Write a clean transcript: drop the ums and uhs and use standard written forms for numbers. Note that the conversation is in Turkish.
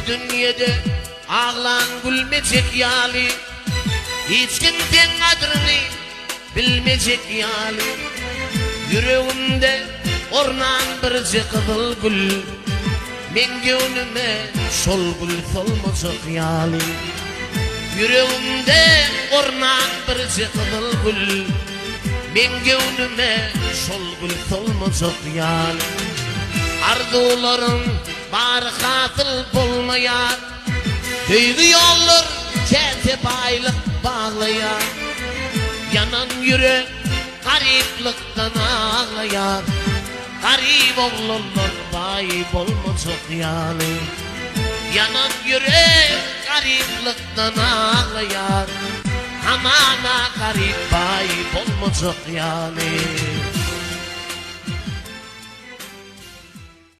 Bu dünyada ağlan gülmeyecek yali, hiç kimden kadrini bilmeyecek yali. Yüreğimde orman bir kızıl gül, men gönlüme sol gül solmacak yali. Yüreğimde orman bir kızıl gül, men gönlüme sol gül solmacak yali. Arzularım var hatıl bulmayan, köylü yollar kete baylık bağlayan. Yanan yürek gariplikten ağlayan, garip oğlanlar bayip olmayacak yani. Yanan yürek gariplikten ağlayan, amana garip bayip olmayacak yani.